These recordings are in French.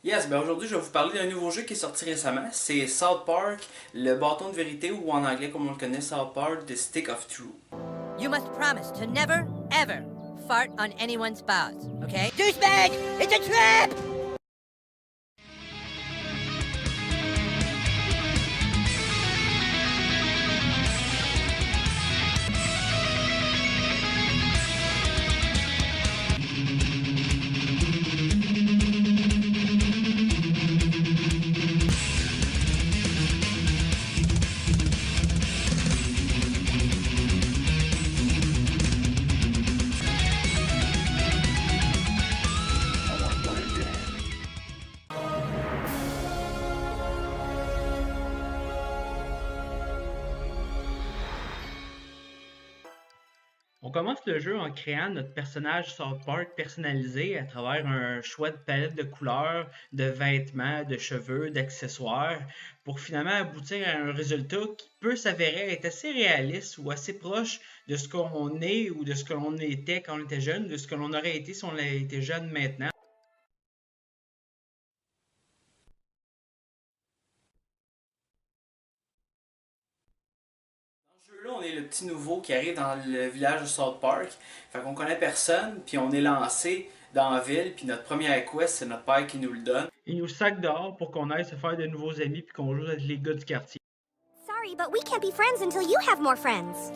Yes, ben aujourd'hui je vais vous parler d'un nouveau jeu qui est sorti récemment. C'est South Park, le bâton de vérité ou en anglais comme on le connaît, South Park, The Stick of Truth. You must promise to never, ever fart on anyone's balls, okay? Douchebag! It's a trap! On commence le jeu en créant notre personnage South Park personnalisé à travers un choix de palette de couleurs, de vêtements, de cheveux, d'accessoires, pour finalement aboutir à un résultat qui peut s'avérer être assez réaliste ou assez proche de ce qu'on est ou de ce que l'on était quand on était jeune, de ce que l'on aurait été si on avait été jeune maintenant. Dans ce jeu-là, on est le petit nouveau qui arrive dans le village de South Park. Fait qu'on connaît personne, puis on est lancé dans la ville, puis notre première quest, c'est notre père qui nous le donne. Il nous sac dehors pour qu'on aille se faire de nouveaux amis puis qu'on joue avec les gars du quartier. Sorry, but we can't be friends until you have more friends.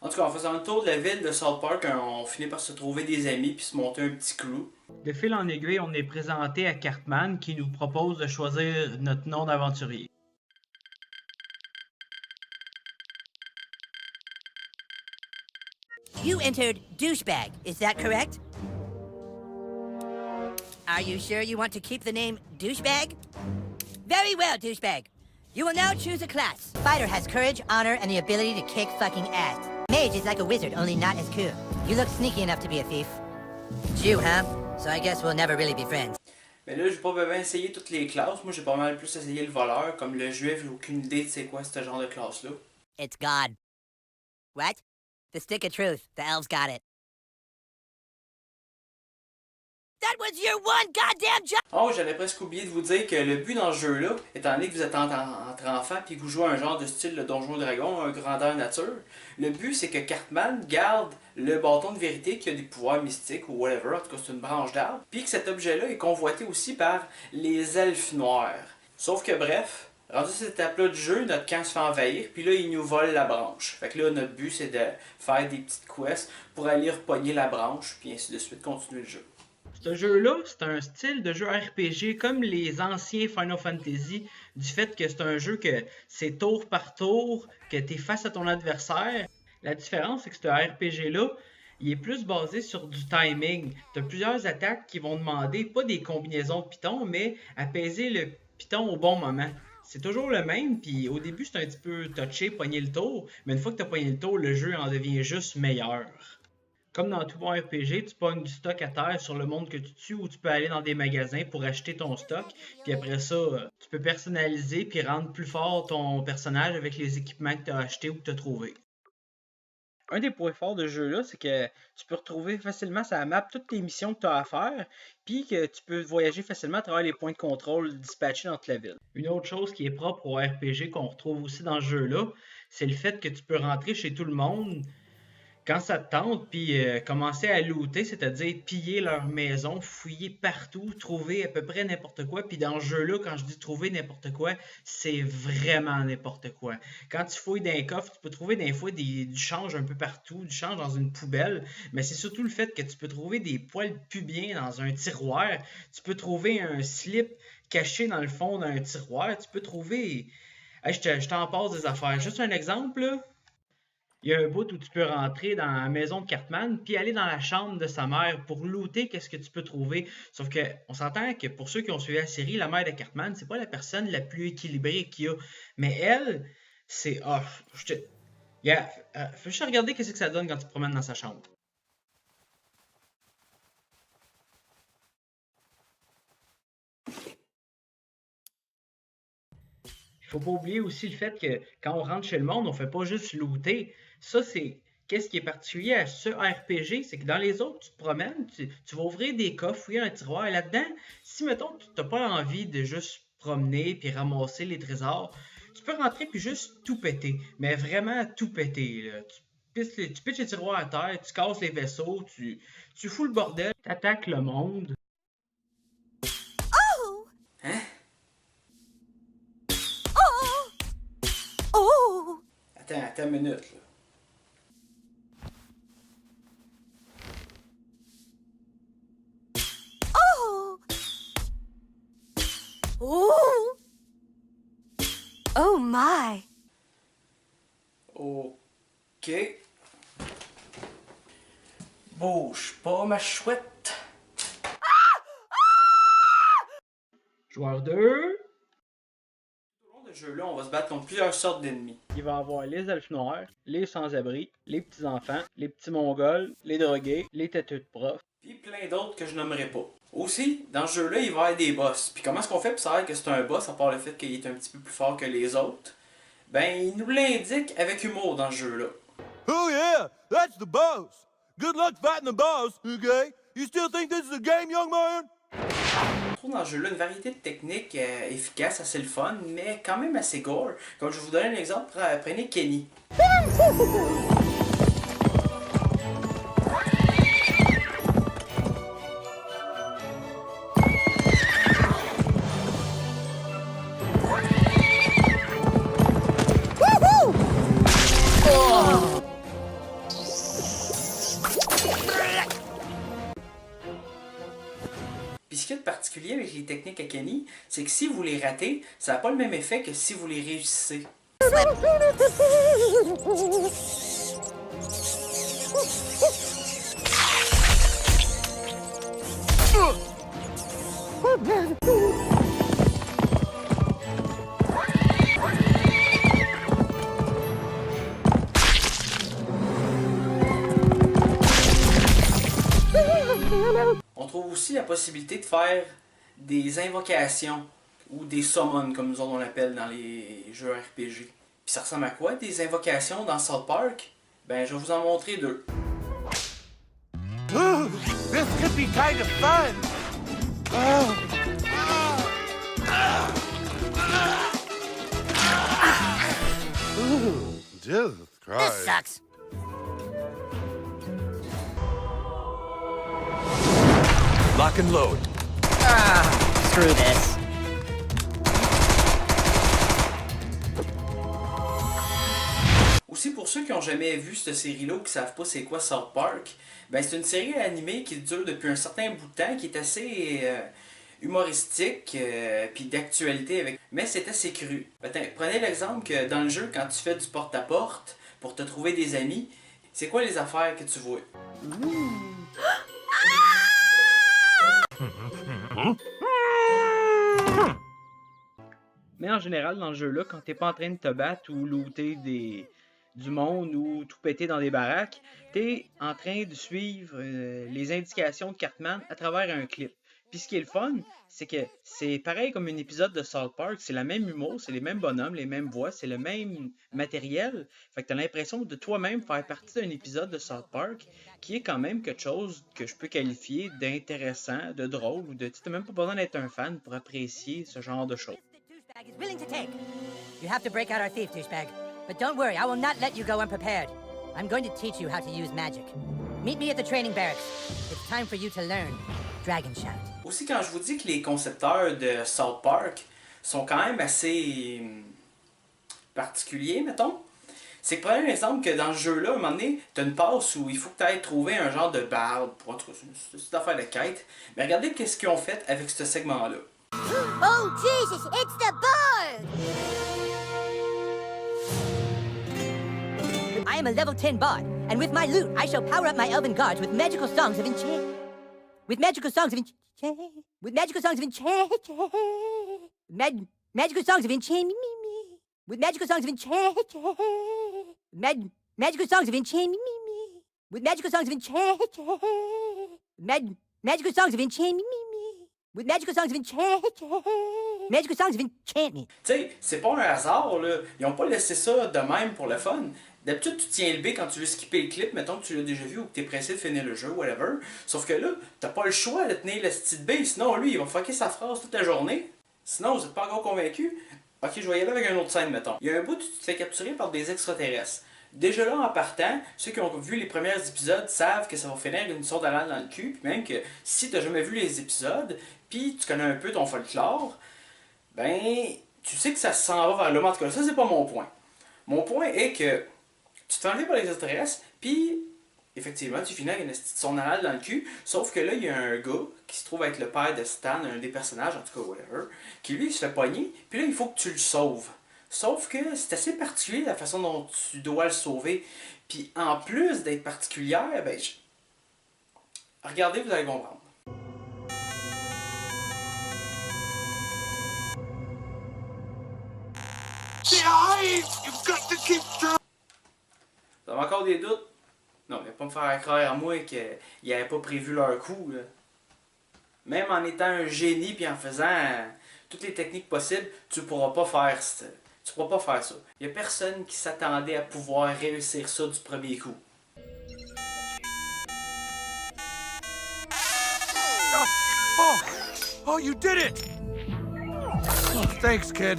En tout cas, en faisant le tour de la ville de South Park, on finit par se trouver des amis puis se monter un petit crew. De fil en aiguille, on est présenté à Cartman qui nous propose de choisir notre nom d'aventurier. You entered douchebag, is that correct? Are you sure you want to keep the name douchebag? Very well, douchebag. You will now choose a class. Fighter has courage, honor, and the ability to kick fucking ass. Mage is like a wizard, only not as cool. You look sneaky enough to be a thief. Jew, huh? So I guess we'll never really be friends. Mais là, j'ai pas vraiment essayé toutes les classes. Moi, j'ai pas mal plus essayé le voleur. Comme le juif, j'ai aucune idée de c'est quoi ce genre de classe-là. It's God. What? The stick of truth. The elves got it. That was your one goddamn job! Oh, j'avais presque oublié de vous dire que le but dans ce jeu-là, étant donné que vous êtes entre enfants puis que vous jouez à un genre de style de Donjon Dragon, un grandeur nature, le but c'est que Cartman garde le bâton de vérité qui a des pouvoirs mystiques ou whatever, en tout cas c'est une branche d'arbre, puis que cet objet-là est convoité aussi par les elfes noirs. Sauf que bref, rendu à cette étape-là du jeu, notre camp se fait envahir, puis là ils nous volent la branche. Fait que là notre but c'est de faire des petites quests pour aller repogner la branche, puis ainsi de suite continuer le jeu. Ce jeu-là, c'est un style de jeu RPG comme les anciens Final Fantasy, du fait que c'est un jeu que c'est tour par tour, que tu es face à ton adversaire. La différence, c'est que ce RPG-là, il est plus basé sur du timing. Tu as plusieurs attaques qui vont demander pas des combinaisons de pitons, mais apaiser le piton au bon moment. C'est toujours le même, puis au début c'est un petit peu touché, pogner le tour, mais une fois que tu as pogné le tour, le jeu en devient juste meilleur. Comme dans tout bon RPG, tu pognes du stock à terre sur le monde que tu tues ou tu peux aller dans des magasins pour acheter ton stock. Puis après ça, tu peux personnaliser puis rendre plus fort ton personnage avec les équipements que tu as achetés ou que tu as trouvés. Un des points forts de ce jeu-là, c'est que tu peux retrouver facilement sur la map toutes les missions que tu as à faire, puis que tu peux voyager facilement à travers les points de contrôle dispatchés dans toute la ville. Une autre chose qui est propre au RPG qu'on retrouve aussi dans ce jeu-là, c'est le fait que tu peux rentrer chez tout le monde quand ça te tente, puis commencer à looter, c'est-à-dire piller leur maison, fouiller partout, trouver à peu près n'importe quoi. Puis dans ce jeu-là, quand je dis trouver n'importe quoi, c'est vraiment n'importe quoi. Quand tu fouilles dans un coffre, tu peux trouver des fois du change un peu partout, du change dans une poubelle, mais c'est surtout le fait que tu peux trouver des poils pubiens dans un tiroir, tu peux trouver un slip caché dans le fond d'un tiroir, tu peux trouver... Hey, je t'en passe des affaires. Juste un exemple, là. Il y a un bout où tu peux rentrer dans la maison de Cartman puis aller dans la chambre de sa mère pour looter qu'est-ce que tu peux trouver. Sauf que on s'entend que pour ceux qui ont suivi la série, la mère de Cartman, c'est pas la personne la plus équilibrée qu'il y a. Mais elle, c'est... Ah, je te... Yeah, faut juste regarder qu'est-ce que ça donne quand tu te promènes dans sa chambre. Il faut pas oublier aussi le fait que quand on rentre chez le monde, on fait pas juste looter. Ça, c'est Qu'est-ce qui est particulier à ce RPG, c'est que dans les autres, tu te promènes, tu vas ouvrir des coffres, fouiller un tiroir, et là-dedans, si, mettons, tu n'as pas envie de juste promener puis ramasser les trésors, tu peux rentrer puis juste tout péter, mais vraiment tout péter, là. Tu pitches les tiroirs à terre, tu casses les vaisseaux, tu fous le bordel, tu attaques le monde. Oh! Hein? Oh! Oh! Attends une minute, là. Oh! Oh! Oh my! OK. Bouge pas, ma chouette. Joueur 2, Tout au long de ce jeu-là, on va se battre contre plusieurs sortes d'ennemis. il va avoir les elfes noirs, les sans-abri, les petits-enfants, les petits mongols, les drogués, les têteux de prof. Puis plein d'autres que je nommerai pas. Aussi, dans ce jeu-là, il va y avoir des boss. Puis comment est-ce qu'on fait pour savoir que c'est un boss, à part le fait qu'il est un petit peu plus fort que les autres? Ben, il nous l'indique avec humour dans ce jeu-là. Oh yeah, that's the boss. Good luck fighting the boss, okay? You still think this is a game, young man? On trouve dans ce jeu-là une variété de techniques efficaces, assez le fun, mais quand même assez gore. Comme je vous donne un exemple, prenez Kenny. Puis ce qu'il y a de particulier avec les techniques à Kenny, c'est que si vous les ratez, ça n'a pas le même effet que si vous les réussissez. On trouve aussi la possibilité de faire des invocations ou des summons, comme nous autres on l'appelle dans les jeux RPG. Puis ça ressemble à quoi, des invocations dans South Park? Ben, je vais vous en montrer deux. Ooh, this could be kind of fun. Ooh, Jesus This Christ. sucks. Lock and load. Screw this. Aussi, pour ceux qui n'ont jamais vu cette série-là ou qui ne savent pas c'est quoi South Park, ben c'est une série animée qui dure depuis un certain bout de temps, qui est assez humoristique, puis d'actualité, mais c'est assez cru. Prenez l'exemple que dans le jeu, quand tu fais du porte-à-porte pour te trouver des amis, c'est quoi les affaires que tu vois? Mais en général, dans le jeu-là, quand t'es pas en train de te battre ou looter du monde ou tout péter dans des baraques, t'es en train de suivre les indications de Cartman à travers un clip. Puis ce qui est le fun, c'est que c'est pareil comme un épisode de South Park, c'est le même humour, c'est les mêmes bonhommes, les mêmes voix, c'est le même matériel. Fait que t'as l'impression de toi-même faire partie d'un épisode de South Park qui est quand même quelque chose que je peux qualifier d'intéressant, de drôle, ou de... Tu n'as même pas besoin d'être un fan pour apprécier ce genre de choses. Douchebag is willing to take. You have to break out our thief, douchebag. But don't worry, I will not let you go unprepared. I'm going to teach you how to use magic. Meet me at the training barracks. It's time for you to learn Dragon Shout. Aussi, quand je vous dis que les concepteurs de South Park sont quand même assez particuliers, mettons, c'est que prenez un exemple que dans ce jeu-là, à un moment donné, t'as une passe où il faut que tu ailles trouver un genre de barbe pour cette affaire de quête. Mais regardez qu'est-ce qu'ils ont fait avec ce segment-là. Oh, Jesus, it's the bird! I am a level 10 bard, and with my loot, I shall power up my elven guards with magical songs of enchant. With magical songs of enchant. With magical songs of enchant. Magical songs of enchant. With magical songs of enchant. Magical songs of enchant. With magical songs of enchant. Magical songs of enchant. With magical songs of enchant. Magical songs of enchantment. Tu sais, c'est pas un hasard, là. Ils ont pas laissé ça de même pour le fun. D'habitude, tu tiens le B quand tu veux skipper le clip, mettons que tu l'as déjà vu ou que tu es pressé de finir le jeu, whatever. Sauf que là, t'as pas le choix de tenir le petite B, sinon lui, il va fucker sa phrase toute la journée. Sinon, vous êtes pas encore convaincu. Ok, je vais y aller avec une autre scène, mettons. Il y a un bout où tu te fais capturer par des extraterrestres. Déjà là, en partant, ceux qui ont vu les premiers épisodes savent que ça va finir une sorte d'allant dans le cul, puis même que si t'as jamais vu les épisodes, puis tu connais un peu ton folklore, ben, tu sais que ça s'en va vers le. En tout cas, ça c'est pas mon point. Mon point est que tu te fais enlever par les extraterrestres, puis effectivement, tu finis avec une son anal dans le cul, sauf que là, il y a un gars qui se trouve être le père de Stan, un des personnages, en tout cas, whatever, qui lui, il se fait pogner, puis là, il faut que tu le sauves. Sauf que c'est assez particulier la façon dont tu dois le sauver. Puis en plus d'être particulière, ben, regardez, vous allez comprendre. Vous avez encore des doutes? Non, mais pas me faire croire à moi qu'ils n'avaient pas prévu leur coup. Là. Même en étant un génie puis en faisant toutes les techniques possibles, tu pourras pas faire ça. Tu pourras pas faire ça. Il n'y a personne qui s'attendait à pouvoir réussir ça du premier coup. Oh, you did it! Oh, thanks, kid.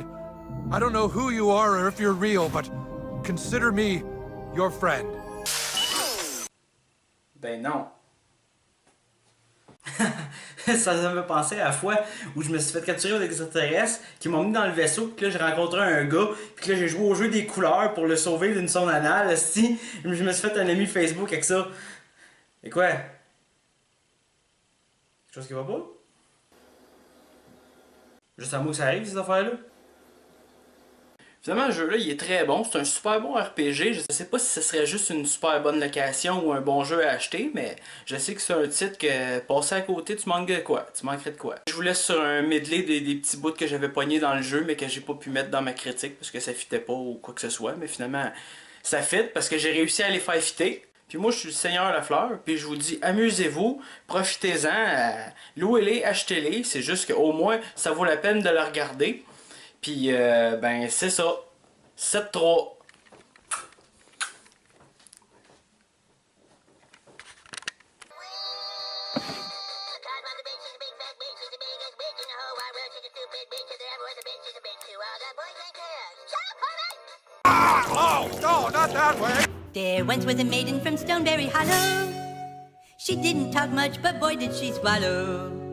I don't know who you are or if you're real, but consider me your friend. Ben non. Ça me fait penser à la fois où je me suis fait capturer aux extraterrestres qui m'ont mis dans le vaisseau, puis là j'ai rencontré un gars, puis là j'ai joué au jeu des couleurs pour le sauver d'une sonde anale, si je me suis fait un ami Facebook avec ça. Et quoi? Quelque chose qui va pas? Juste à moi que ça arrive, ces affaires-là? Finalement, le jeu-là, il est très bon. C'est un super bon RPG. Je sais pas si ce serait juste une super bonne location ou un bon jeu à acheter, mais je sais que c'est un titre que passer à côté, tu manques de quoi? Tu manquerais de quoi? Je vous laisse sur un medley des petits bouts que j'avais pognés dans le jeu, mais que j'ai pas pu mettre dans ma critique parce que ça fitait pas ou quoi que ce soit. Mais finalement, ça fit parce que j'ai réussi à les faire fitter. Puis moi, je suis le Seigneur Lafleur, puis je vous dis, amusez-vous, profitez-en, louez-les, achetez-les. C'est juste qu'au moins, ça vaut la peine de le regarder. Puis, ben, c'est ça. 7-3. Oh, no, not that way! There once was a maiden from Stoneberry Hollow. She didn't talk much, but boy did she swallow.